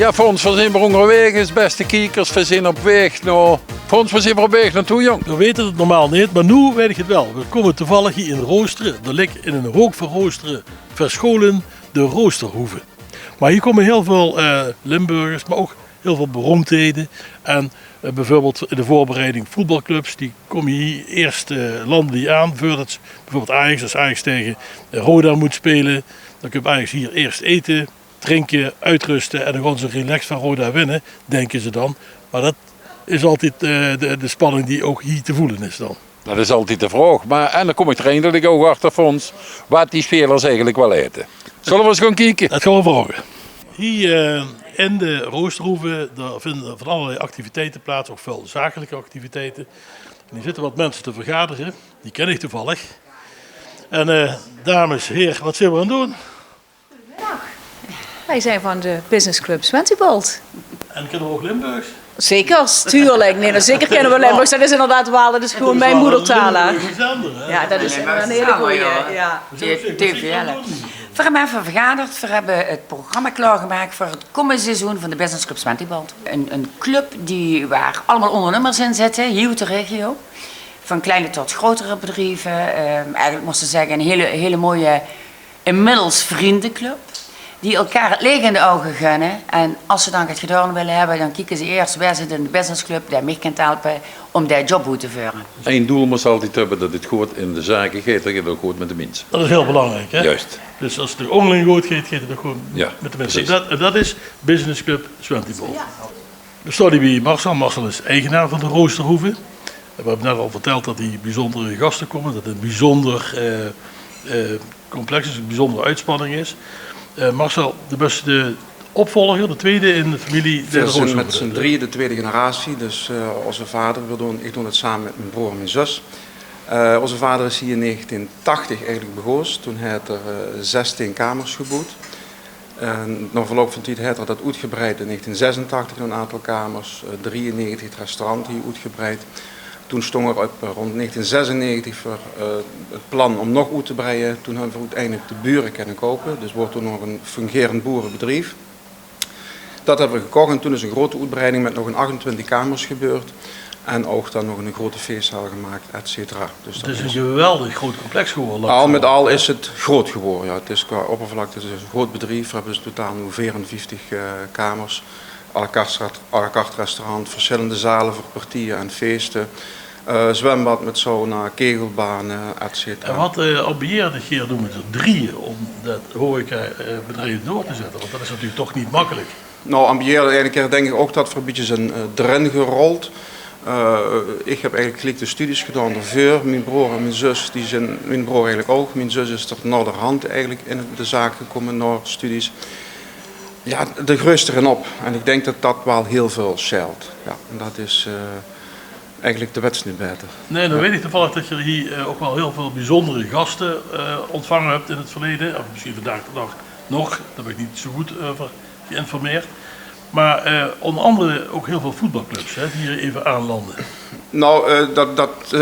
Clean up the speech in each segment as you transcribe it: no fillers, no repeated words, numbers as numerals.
Ja, voor ons zijn we onderweg, beste kijkers. We zijn op weg naar... Voor ons zijn we op weg naartoe, jong. We weten het normaal niet, maar nu weet ik het wel. We komen toevallig hier in Roosteren. Er ligt in een rookverroosteren verscholen de Roosterhoeve. Maar hier komen heel veel Limburgers, maar ook heel veel beroemdheden. En bijvoorbeeld in de voorbereiding voetbalclubs, die komen hier eerst landen die aan. Voordat bijvoorbeeld Ajax, als Ajax tegen Roda moet spelen, dan kun je Ajax hier eerst eten, drinken, uitrusten en dan gaan ze relaxed van Roda winnen, denken ze dan. Maar dat is altijd de spanning die ook hier te voelen is dan. Dat is altijd de vraag. Maar, en dan kom ik er eindelijk ook achter voor ons wat die spelers eigenlijk wel eten. Zullen we eens gaan kijken? Dat gaan we vragen. Hier in de Roosterhoeve daar vinden van allerlei activiteiten plaats, ook veel zakelijke activiteiten. En hier zitten wat mensen te vergaderen, die ken ik toevallig. En dames, heer, wat zijn we aan het doen? Goedemiddag. Wij zijn van de Business Club Zwentebold. En kennen we ook Limburgs? Zeker, tuurlijk. Nee, zeker kennen we Limburgs. Dat is inderdaad wel, dat is gewoon mijn moedertaal. Ja, dat is een hele goeie. Ja. We hebben even vergaderd. We hebben het programma klaargemaakt voor het komende seizoen van de Business Club Zwentebold. Een club waar allemaal ondernemers in zitten, hier uit de regio. Van kleine tot grotere bedrijven. Eigenlijk moesten zeggen een hele mooie, inmiddels vriendenclub. Die elkaar het leeg in de ogen gunnen. En als ze dan het gedaan willen hebben, dan kijken ze eerst waar zit in de businessclub, die mij kan helpen om die job uit te voeren. Eén doel moet altijd hebben dat het goed in de zaken gaat, dat het ook goed met de mensen. Dat is heel belangrijk, hè? Juist. Dus als het er onderling goed gaat, gaat het ook goed Ja, met de mensen. precies. Dat is Business Club Zwentebold. Ja. We staan hier bij Marcel. Marcel is eigenaar van de Roosterhoeve. We hebben net al verteld dat hier bijzondere gasten komen, dat het een bijzonder complex is, een bijzondere uitspanning is. Marcel, de opvolger, de tweede in de familie. We zijn met z'n drieën de tweede generatie. Dus onze vader, ik doe het samen met mijn broer en mijn zus. Onze vader is hier in 1980 eigenlijk begonnen. Toen had er 16 kamers gebouwd. Na verloop van tijd heeft er dat uitgebreid in 1986 een aantal kamers. 93 het restaurant hier uitgebreid. Toen stond er rond 1996 voor het plan om nog uit te breiden. Toen hebben we uiteindelijk de buren kunnen kopen. Dus wordt er nog een fungerend boerenbedrijf. Dat hebben we gekocht en toen is een grote uitbreiding met nog een 28 kamers gebeurd. En ook dan nog een grote feestzaal gemaakt, et cetera. Dus het is een geweldig groot complex geworden. Al met al is het groot geworden. Ja. Het is qua oppervlakte het is een groot bedrijf. We hebben dus totaal nu 54 kamers. À la carte restaurant, verschillende zalen voor partijen en feesten. Zwembad met sauna, kegelbanen, et cetera. En wat ambieerde Geert doen met er drieën om dat horecabedrijf door te zetten? Want dat is natuurlijk toch niet makkelijk. Nou, ambieerde eigenlijk denk ik ook dat we een beetje zijn erin gerold. Ik heb eigenlijk gelijk de studies gedaan daarvoor. Mijn broer en mijn zus, mijn broer eigenlijk ook. Mijn zus is er naderhand eigenlijk in de zaak gekomen naar studies. Ja, de groeist erin op. En ik denk dat dat wel heel veel scheelt. Ja, en dat is eigenlijk de wet niet beter. Nee, dan weet ik toevallig dat je hier ook wel heel veel bijzondere gasten ontvangen hebt in het verleden. Of misschien vandaag de dag nog, daar ben ik niet zo goed over geïnformeerd. Maar onder andere ook heel veel voetbalclubs die hier even aanlanden. Nou,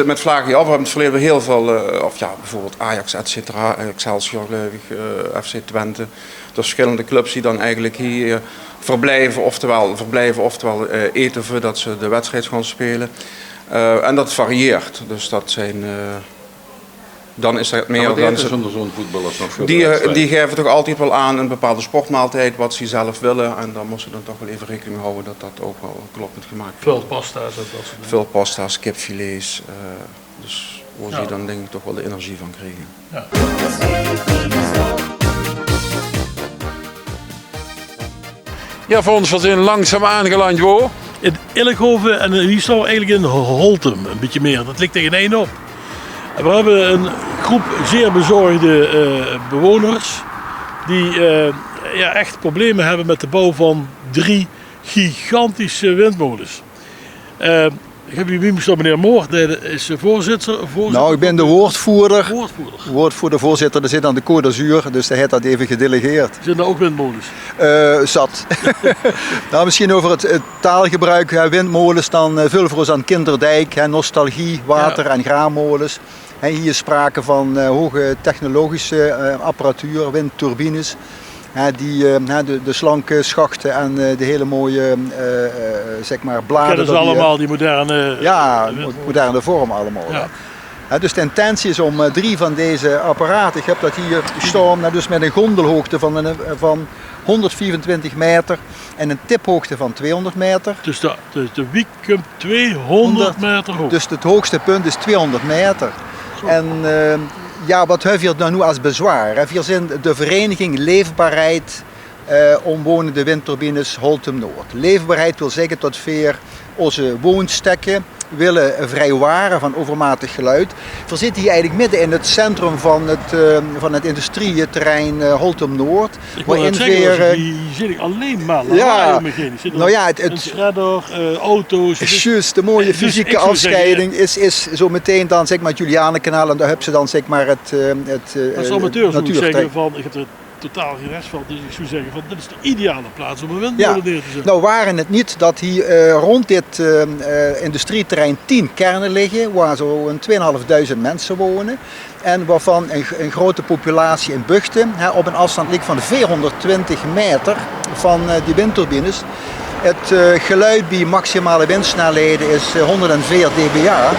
met vlagen af. We hebben het verleden heel veel, bijvoorbeeld Ajax, et cetera, Excelsior, FC Twente. Verschillende clubs die dan eigenlijk hier verblijven, oftewel eten voordat ze de wedstrijd gaan spelen. En dat varieert. Dus dat zijn... Dan is dat meer dan zonder zo'n voetballers nog voor die geven toch altijd wel aan een bepaalde sportmaaltijd wat ze zelf willen. En daar moeten ze dan toch wel even rekening mee houden dat dat ook wel kloppend gemaakt wordt. Veel pasta's en dat soort dingen. Veel pasta's, kipfilets. Dus waar ze dan denk ik toch wel de energie van krijgen. Ja. Ja, voor ons was in langzaam aangeland, hoor. In Illighoven en hier staan we eigenlijk in Holtum, een beetje meer. Dat ligt tegen één op. We hebben een groep zeer bezorgde bewoners die echt problemen hebben met de bouw van 3 gigantische windmolens. Ik heb hier meneer Moor, dat is voorzitter. Nou, ik ben de woordvoerder, voorzitter. Dat zit aan de Côte d'Azur, dus hij heeft dat even gedelegeerd. Zijn er ook windmolens? Zat. Nou, misschien over het taalgebruik. Windmolens, dan vullen we ons aan Kinderdijk, nostalgie, water- en graanmolens. Hier is sprake van hoge technologische apparatuur, windturbines. De slanke schachten en de hele mooie zeg maar bladen. Kennen ze allemaal die moderne... Ja, moderne vorm allemaal. Ja. Dus de intentie is om 3 van deze apparaten, ik heb dat hier staan, dus met een gondelhoogte van 124 meter en een tiphoogte van 200 meter. Dus de wiek komt 200 meter hoog. Dus het hoogste punt is 200 meter. Zo. En wat hebben we hier nu als bezwaar? We zijn de vereniging Leefbaarheid omwonende windturbines Holtum Noord. Leefbaarheid wil zeggen dat we onze woonstekken willen vrijwaren van overmatig geluid. We zitten hier eigenlijk midden in het centrum van het industrieterrein Holtum Noord. Ik wil het zeggen, hier zit ik alleen maar lawaai om me heen. Een shredder, auto's. Juist, de mooie fysieke afscheiding is zo meteen dan zeg maar het Julianenkanaal en daar hebben ze dan zeg maar het als amateurs moet ik zeggen van, ik heb er totaal geen rest van, dus ik zou zeggen van dit is de ideale plaats om een windmolen neer te zetten. Nou waren het niet dat hier rond dit industrieterrein 10 kernen liggen waar zo'n 2.500 mensen wonen en waarvan een grote populatie in Buchten op een afstand ligt van 420 meter van die windturbines. Het geluid bij maximale windsnelheden is 104 dBA.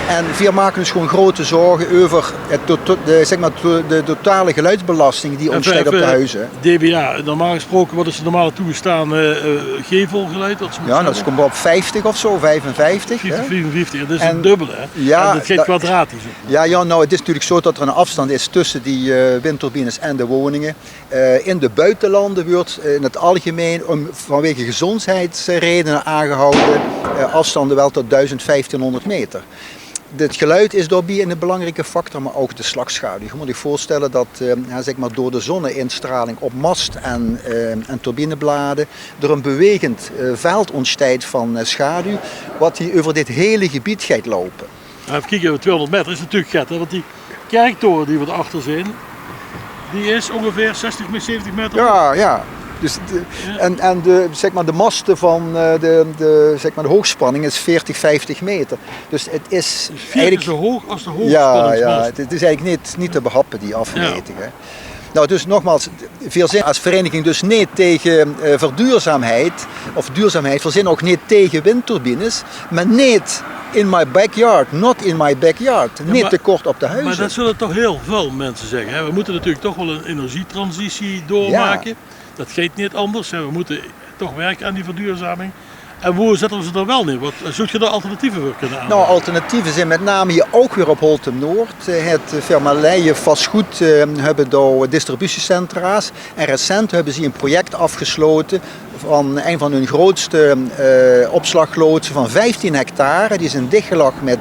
En we maken dus gewoon grote zorgen over de totale geluidsbelasting die ontstaat op de huizen. dBA, normaal gesproken, wat is de normale toegestane gevelgeluid? Dat komt op 50 of zo, 55. 54, dat is een dubbele. Hè? Ja, en dat geeft kwadratisch. Nou het is natuurlijk zo dat er een afstand is tussen die windturbines en de woningen. In de buitenlanden wordt in het algemeen vanwege gezondheidsredenen aangehouden afstanden wel tot 1500 meter. Het geluid is daarbij een belangrijke factor, maar ook de slagschaduw. Je moet je voorstellen dat zeg maar door de zonneinstraling op mast en turbinebladen er een bewegend veld ontstaat van schaduw, wat hier over dit hele gebied gaat lopen. Even kijken, 200 meter is natuurlijk gek, hè? Want die kerktoren die we erachter zijn, die is ongeveer 60, 70 meter. Ja. Dus de masten van de hoogspanning is 40, 50 meter. Dus het is eigenlijk zo hoog als de hoogspanningsmast. Ja, het is eigenlijk niet te behappen, die afmeting. Ja. Nou, dus nogmaals, we zijn als vereniging dus niet tegen verduurzaamheid of duurzaamheid. We zijn ook niet tegen windturbines, maar niet in my backyard, not in my backyard. Niet te kort op de huizen. Maar dat zullen toch heel veel mensen zeggen. Hè? We moeten natuurlijk toch wel een energietransitie doormaken. Ja. Dat gaat niet anders. We moeten toch werken aan die verduurzaming. En hoe zetten we ze dan wel neer? Wat zoek je daar alternatieven voor kunnen aanbieden? Nou, alternatieven zijn met name hier ook weer op Holtum Noord. Het firma Leijen Vastgoed hebben daar distributiecentra's. En recent hebben ze een project afgesloten van een van hun grootste opslagloodsen van 15 hectare. Die zijn dichtgelakt met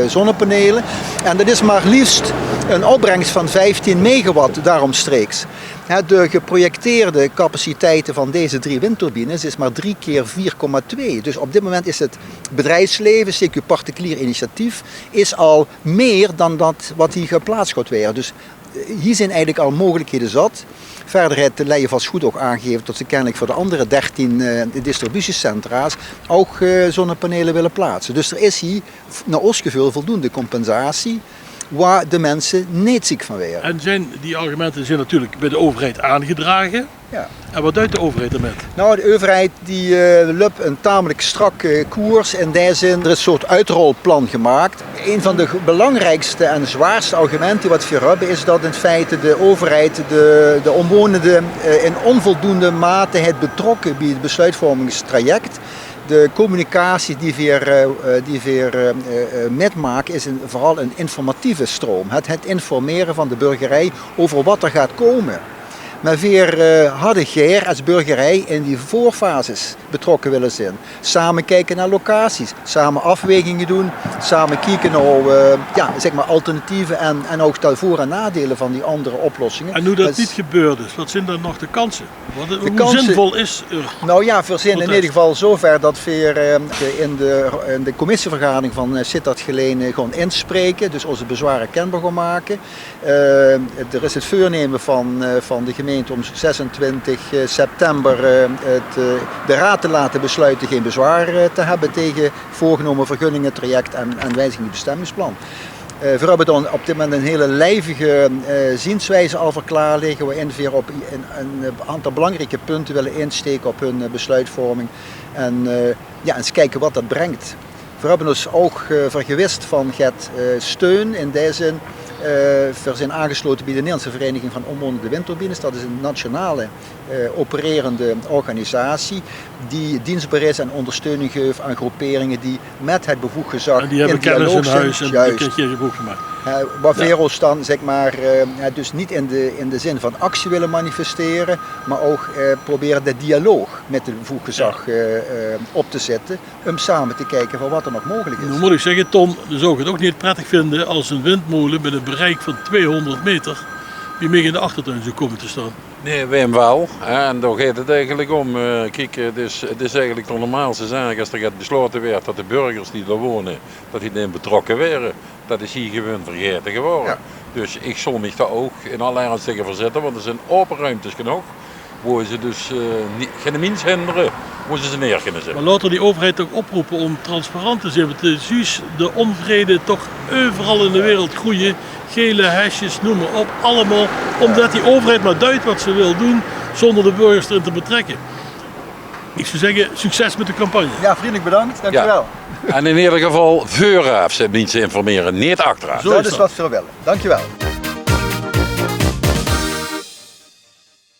zonnepanelen. En dat is maar liefst een opbrengst van 15 megawatt daaromstreeks. De geprojecteerde capaciteiten van deze 3 windturbines is maar 3 keer 4,2. Dus op dit moment is het bedrijfsleven, CQ particulier initiatief, is al meer dan dat wat hier geplaatst gaat worden. Dus hier zijn eigenlijk al mogelijkheden zat. Verder heeft de Leijen Vastgoed ook aangegeven dat ze kennelijk voor de andere 13 distributiecentra's ook zonnepanelen willen plaatsen. Dus er is hier naar ons gevoel voldoende compensatie waar de mensen niet ziek van werden. En die argumenten zijn natuurlijk bij de overheid aangedragen. Ja. En wat duidt de overheid ermee? Nou, de overheid die loopt een tamelijk strakke koers. In die zin, er is een soort uitrolplan gemaakt. Een van de belangrijkste en zwaarste argumenten wat we hebben is dat in feite de overheid de omwonenden in onvoldoende mate heeft betrokken bij het besluitvormingstraject. De communicatie die we metmaken is vooral een informatieve stroom. Het informeren van de burgerij over wat er gaat komen. Maar we hadden Geer als burgerij in die voorfases betrokken willen zijn. Samen kijken naar locaties, samen afwegingen doen, samen kijken naar alternatieven en ook de voor- en nadelen van die andere oplossingen. En hoe dat niet gebeurd is, wat zijn dan nog de kansen? Hoe zinvol is er? Nou ja, we zijn in ieder geval zover dat we in de commissievergadering van Sittard Geleen gewoon inspreken, dus onze bezwaren kenbaar gaan maken. Er is het voornemen van de gemeente om 26 september de raad te laten besluiten geen bezwaar te hebben tegen voorgenomen vergunningen, traject en wijziging bestemmingsplan. We hebben dan op dit moment een hele lijvige zienswijze al voor klaar liggen, waarin we weer op een aantal belangrijke punten willen insteken op hun besluitvorming. En eens kijken wat dat brengt. We hebben ons ook vergewist van het steun in die zin. We zijn aangesloten bij de Nederlandse Vereniging van Omwonende Windturbines. Dat is een nationale opererende organisatie die dienstbaar is en ondersteuning geeft aan groeperingen die met het bevoegd gezag en die hebben kennis in huis en juist. die heb je ook gemaakt. Waar Veros dan zeg maar, dus niet in de zin van actie willen manifesteren, maar ook proberen de dialoog met het bevoegd gezag op te zetten, om samen te kijken van wat er nog mogelijk is. Nu moet ik zeggen, Ton, dan zou ik het ook niet prettig vinden als een windmolen met een bereik van 200 meter die mee in de achtertuin zou komen te staan. Nee, Wim wel. En daar gaat het eigenlijk om. Kijk, het is eigenlijk de normaalste zaak als er gaat besloten werd dat de burgers die er wonen, dat die erin betrokken waren. Dat is hier gewoon vergeten geworden. Ja. Dus ik zal me daar ook in alle ernst tegen verzetten, want er zijn open ruimtes genoeg. Waar ze dus geen minst hinderen, waar ze neer kunnen zetten. Maar laten we die overheid toch oproepen om transparant te zijn. Want het is juist de onvrede toch overal in de wereld groeien. Gele hesjes, noem maar op, allemaal. Omdat die overheid maar duidt wat ze wil doen, zonder de burgers erin te betrekken. Ik zou zeggen, succes met de campagne. Ja, vriendelijk bedankt. Dankjewel. En in ieder geval, vooraf zijn mensen informeren, niet achteraf. Zo Dat is is wat we willen. Dankjewel.